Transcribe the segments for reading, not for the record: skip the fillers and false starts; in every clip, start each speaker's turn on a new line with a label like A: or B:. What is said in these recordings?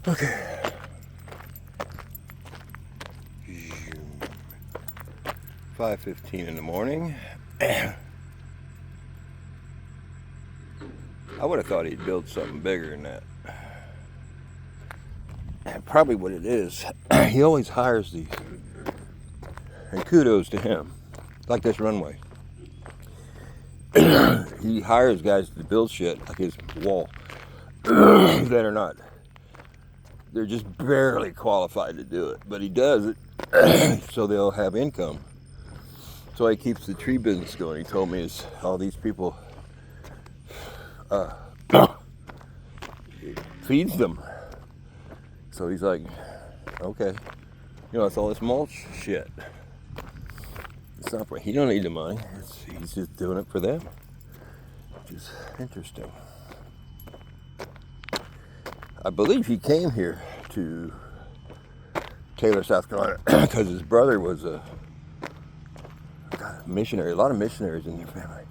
A: Okay. 5:15 in the morning. I would have thought he'd build something bigger than that. And probably what it is, he always hires these, and kudos to him, like this runway. He hires guys to build shit like his wall that are not, they're just barely qualified to do it, but he does it so they'll have income. So he keeps the tree business going. He told me is all these people feeds them. So he's like, okay, it's all this mulch shit. It's not for, he don't need the money. He's just doing it for them, which is interesting. I believe he came here to Taylor, South Carolina, because his brother was a missionary. A lot of missionaries in your family.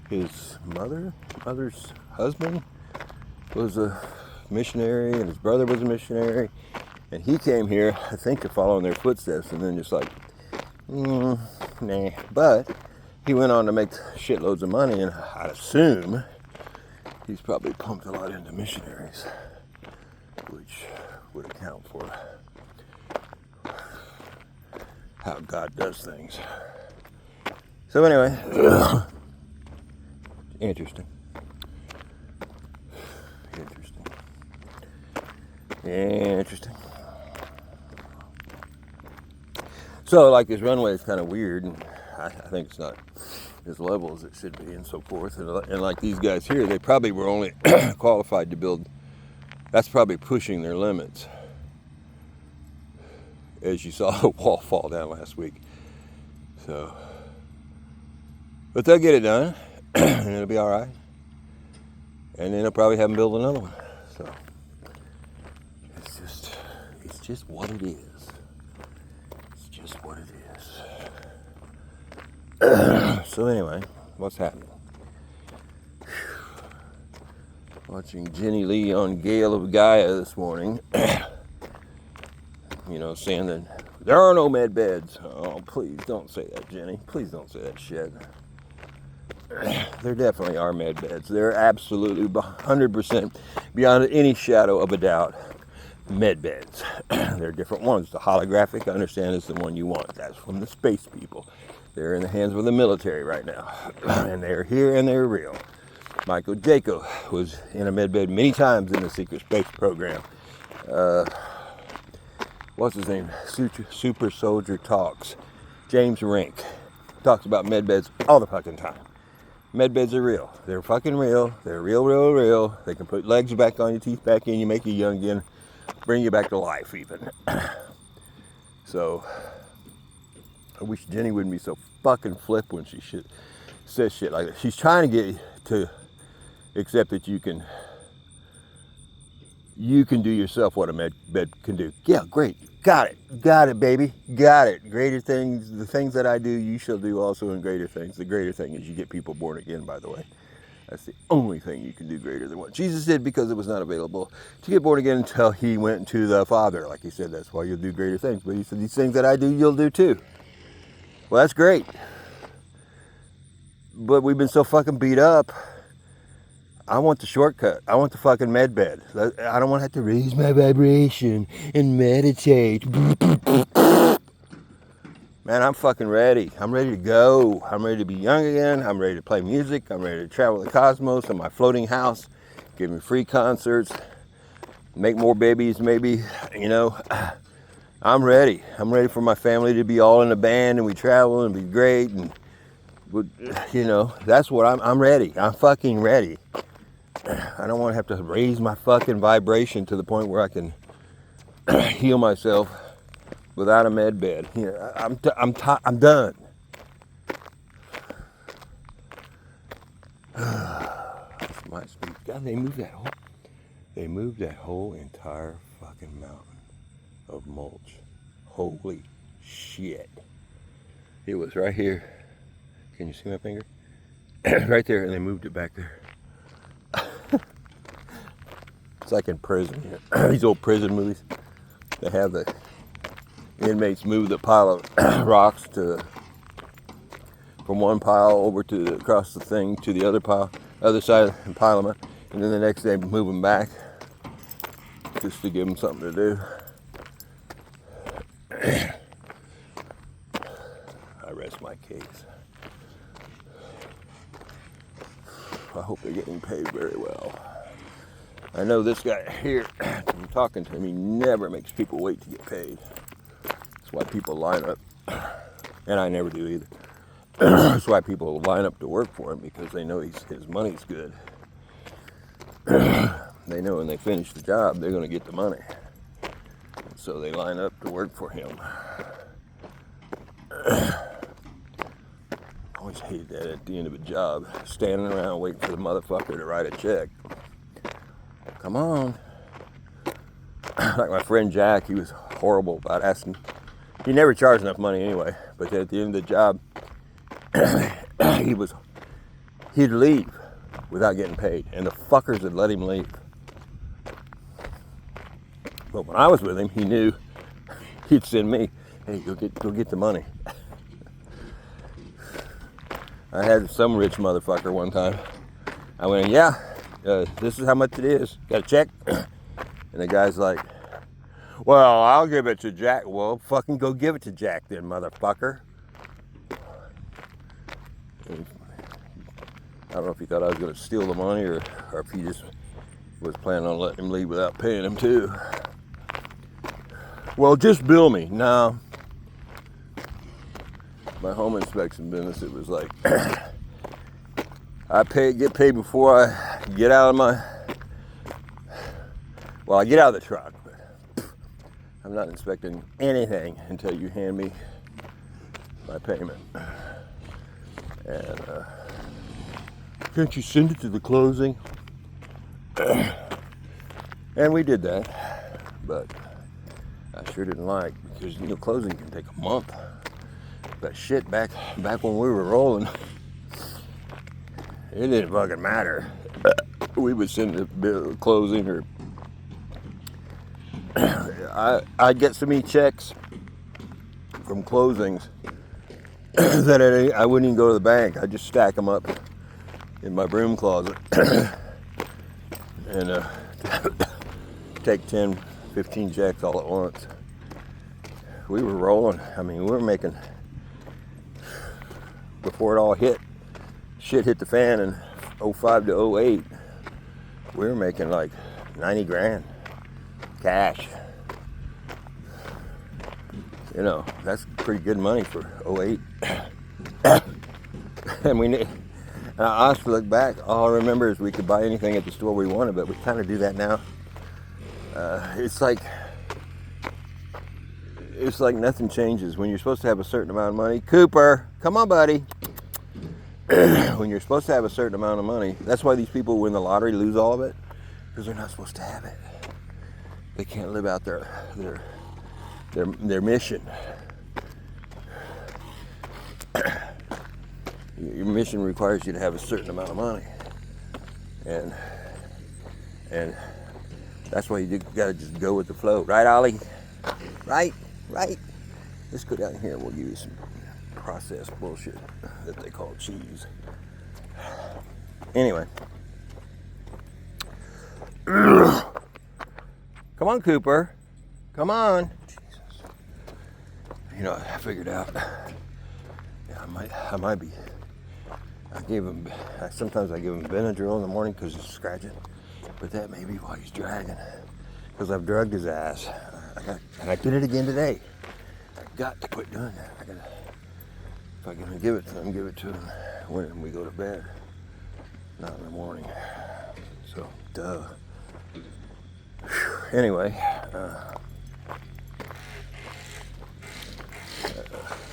A: His mother's husband was a missionary, and his brother was a missionary, and he came here, I think, to follow in their footsteps, and then just like, nah. But he went on to make shitloads of money, and I'd assume he's probably pumped a lot into missionaries, which would account for how God does things. So anyway, interesting. So like this runway is kind of weird, and I think it's not as level as it should be, and so forth. And like these guys here, they probably were only qualified to build. That's probably pushing their limits, as you saw the wall fall down last week. So, but they'll get it done, and it'll be all right. And then they'll probably have them build another one. So it's just what it is. It's just what it is. So anyway, what's happening? Watching Jenny Lee on Gale of Gaia this morning. Saying that there are no med beds. Oh, please don't say that, Jenny. Please don't say that shit. There definitely are med beds. They're absolutely 100% beyond any shadow of a doubt med beds. There are different ones. The holographic, I understand, is the one you want. That's from the space people. They're in the hands of the military right now. And they're here and they're real. Michael Jaco was in a med bed many times in the secret space program. What's his name? Super Soldier Talks. James Rink talks about med beds all the fucking time. Med beds are real. They're fucking real. They're real. They can put legs back on your, teeth back in, you make you young again, bring you back to life even. So, I wish Jenny wouldn't be so fucking flip when she says shit like that. She's trying to get to accept that you can do yourself what a med bed can do. Yeah, great. Got it, baby. Got it. Greater things, the things that I do, you shall do also in greater things. The greater thing is you get people born again, by the way. That's the only thing you can do greater than what Jesus did, because it was not available to get born again until he went to the Father. Like he said, that's why you'll do greater things. But he said, these things that I do, you'll do too. Well, that's great. But we've been so fucking beat up. I want the shortcut. I want the fucking med bed. I don't want to have to raise my vibration and meditate. Man, I'm fucking ready. I'm ready to go. I'm ready to be young again. I'm ready to play music. I'm ready to travel the cosmos in my floating house. Give me free concerts. Make more babies, maybe. I'm ready. I'm ready for my family to be all in a band and we travel and be great. And, that's what I'm ready. I'm fucking ready. I don't want to have to raise my fucking vibration to the point where I can heal myself without a med bed. I'm done. That's my speed. God, they moved that whole entire fucking mountain of mulch. Holy shit. It was right here. Can you see my finger? Right there, and they moved it back there. It's like in prison. These old prison movies. They have the inmates move the pile of rocks from one pile over to across the thing to the other side and pile them up, and then the next day move them back just to give them something to do. I rest my case. I hope they're getting paid very well. I know this guy here, I'm talking to him, he never makes people wait to get paid. That's why people line up, and I never do either. That's why people line up to work for him, because they know his money's good. They know when they finish the job, they're going to get the money. So they line up to work for him. I always hated that at the end of a job, standing around waiting for the motherfucker to write a check. Come on. Like my friend Jack, he was horrible about asking. He never charged enough money anyway, but at the end of the job, he'd leave without getting paid, and the fuckers would let him leave. But when I was with him, he knew he'd send me, hey, go get the money. I had some rich motherfucker one time. I went, yeah, this is how much it is. Got a check? And the guy's like, well, I'll give it to Jack. Well, fucking go give it to Jack then, motherfucker. And I don't know if he thought I was going to steal the money or if he just was planning on letting him leave without paying him too. Well, just bill me. No. My home inspection business, it was like, I get paid before I get out of I get out of the truck, but I'm not inspecting anything until you hand me my payment. And can't you send it to the closing? And we did that, but I sure didn't like, because closing can take a month. But shit, back when we were rolling, it didn't fucking matter. We would send the bill closing, or I'd get so many checks from closings that I wouldn't even go to the bank. I'd just stack them up in my broom closet and take 10, 15 checks all at once. We were rolling. I mean, we were making, before it all shit hit the fan in 05 to 08, we were making like 90 grand cash. That's pretty good money for 08. And I honestly look back, all I remember is we could buy anything at the store we wanted, but we kind of do that now. It's like nothing changes. When you're supposed to have a certain amount of money, Cooper, come on, buddy. When you're supposed to have a certain amount of money, that's why these people win the lottery lose all of it, because they're not supposed to have it. They can't live out their mission. Your mission requires you to have a certain amount of money, and that's why you gotta just go with the flow, right, Ollie? Right. Let's go down here and we'll give you some processed bullshit that they call cheese. Anyway. Come on, Cooper. Come on. Jesus. I figured out. Yeah, I might be. Sometimes I give him Benadryl in the morning because he's scratching. But that may be why he's dragging. Because I've drugged his ass. And I did it again today. I got to quit doing that. If I'm gonna give it to him, give it to him when we go to bed, not in the morning. So, duh. Anyway,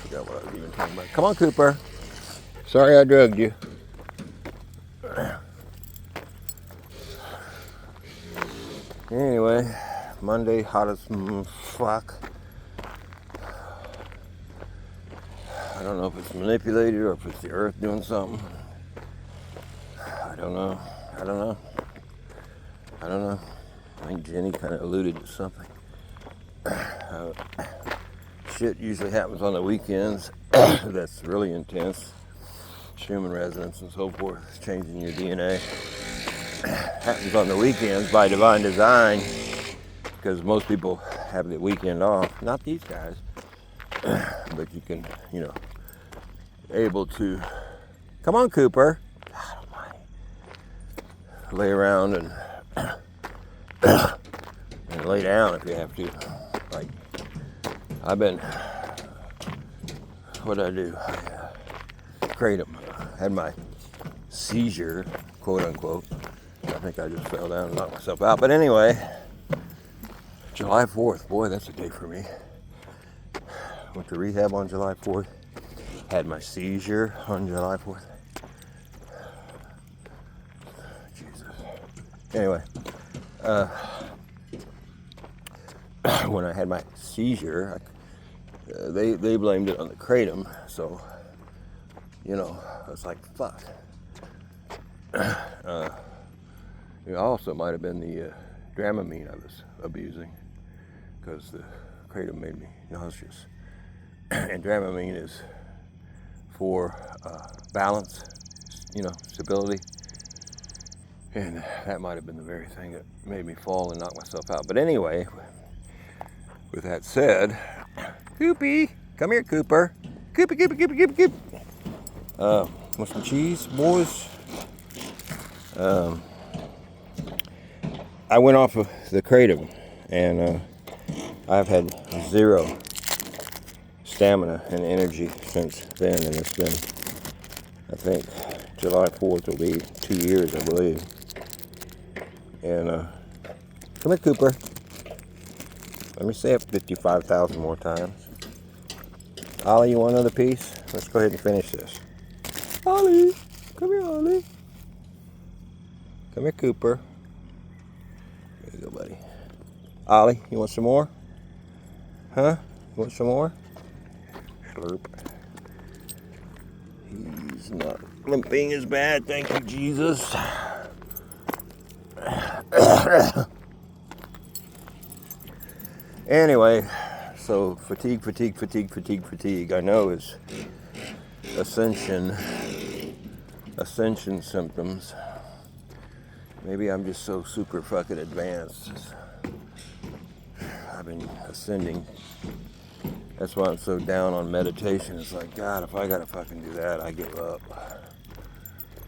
A: forgot what I was even talking about. Come on, Cooper. Sorry I drugged you. Anyway, Monday, hot as fuck. I don't know if it's manipulated or if it's the earth doing something. I don't know. I think Jenny kind of alluded to something. Shit usually happens on the weekends. That's really intense. Human resonance and so forth, changing your DNA. Happens on the weekends by divine design, because most people have the weekend off. Not these guys, but you can, able to. Come on, Cooper. God almighty. Lay around and lay down if you have to. Like, I've been. What'd I do? I kratom. Had my seizure, quote unquote. I think I just fell down and knocked myself out. But anyway, July 4th, boy, that's a day for me. Went to rehab on July 4th. Had my seizure on July 4th. Jesus. Anyway, when I had my seizure, they blamed it on the kratom. So, I was like, fuck. It also might have been the Dramamine I was abusing, because the kratom made me nauseous. And Dramamine is for balance, stability. And that might have been the very thing that made me fall and knock myself out. But anyway, with that said, Coopy, come here, Cooper. Coopy. Want some cheese, boys? I went off of the kratom, and I've had zero stamina and energy since then, and it's been, I think, July 4th will be 2 years, I believe. And come here, Cooper. Let me say it 55,000 more times. Ollie, you want another piece? Let's go ahead and finish this. Ollie, come here, Ollie. Come here, Cooper. There you go, buddy. Ollie, you want some more? Huh? You want some more? Slurp. He's not limping as bad, thank you, Jesus. Anyway, so fatigue, I know is ascension symptoms. Maybe I'm just so super fucking advanced. I've been ascending. That's why I'm so down on meditation. It's like, God, if I gotta fucking do that, I give up.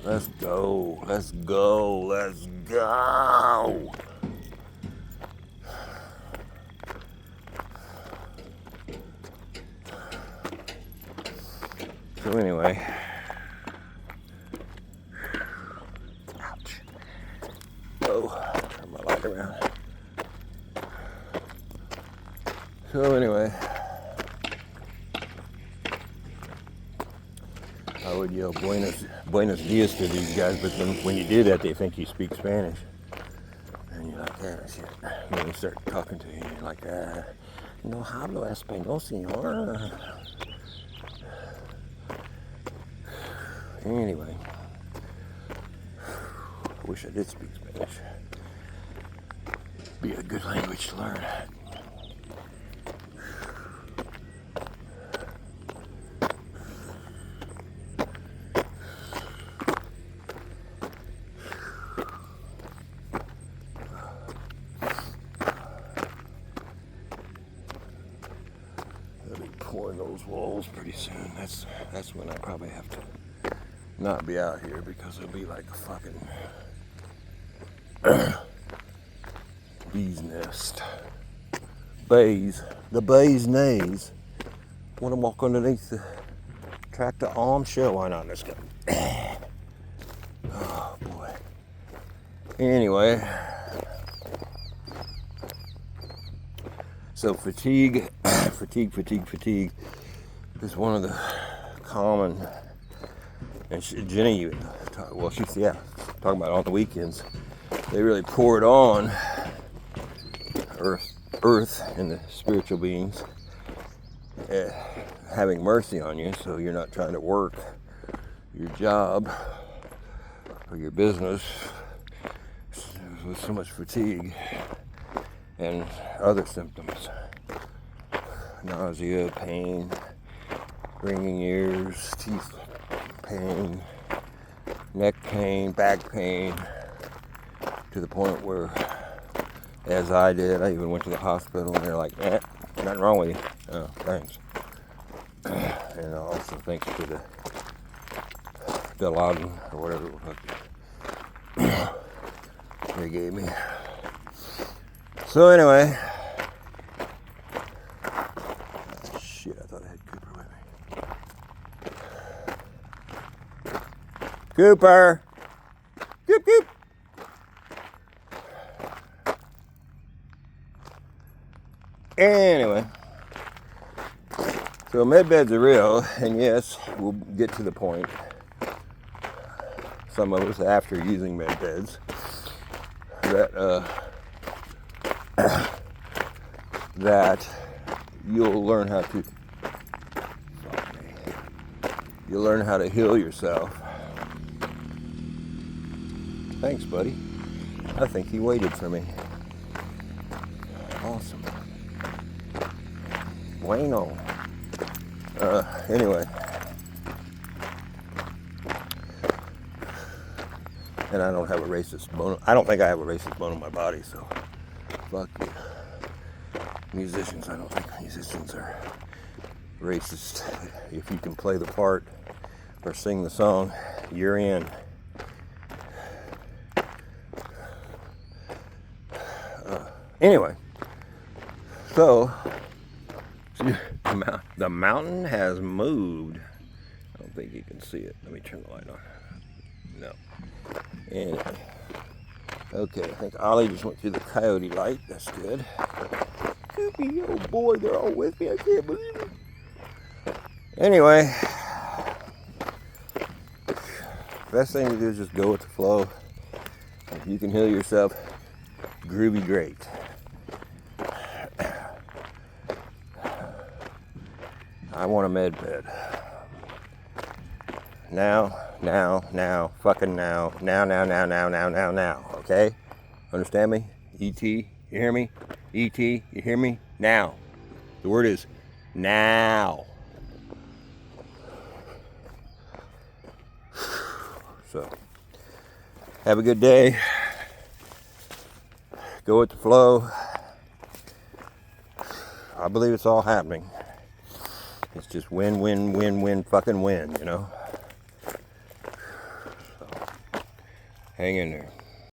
A: Let's go. So anyway. Ouch. Oh, turn my light around. So anyway, I would yell buenos dias to these guys, but then when you do that, they think you speak Spanish. And you're like, yeah, shit. And then they start talking to you, and you're like, no hablo español, señor. Anyway, I wish I did speak Spanish. Be a good language to learn. I'll be pouring those walls pretty soon. That's when I probably have to not be out here, because it'll be like a fucking bee's nest. The bay's nays. Want to walk underneath the tractor arm? Sure, why not? Let's go. Oh boy. Anyway, so fatigue is one of the common. And Jenny, she's talking about it on the weekends. They really pour it on Earth and the spiritual beings, having mercy on you, so you're not trying to work your job or your business with so much fatigue. and other symptoms. Nausea, pain, ringing ears, teeth pain, neck pain, back pain, to the point where, as I did, I even went to the hospital and they're like, nothing wrong with you. Oh, thanks. And also thanks for the Dilaudid or whatever they gave me. So anyway, shit, I thought I had Cooper with me. Cooper! Coop, coop! Anyway, so med beds are real, and yes, we'll get to the point. Some of us, after using med beds, that you'll learn how to heal yourself. Thanks, buddy. I think he waited for me. Awesome. Bueno. Anyway. And I don't have a racist bone. I don't think I have a racist bone in my body, so fuck you. Musicians, I don't think musicians are racist. If you can play the part or sing the song, you're in. Anyway, so the mountain has moved. I don't think you can see it. Let me turn the light on. No. Anyway. Okay, I think Ollie just went through the coyote light. That's good. Coopy, oh boy, they're all with me. I can't believe it. Anyway, best thing to do is just go with the flow. If you can heal yourself, groovy great. I want a med bed. Now, fucking now, okay? Understand me? E.T., you hear me? E.T., you hear me? Now. The word is now. So, have a good day. Go with the flow. I believe it's all happening. It's just win, fucking win, you know? So, hang in there.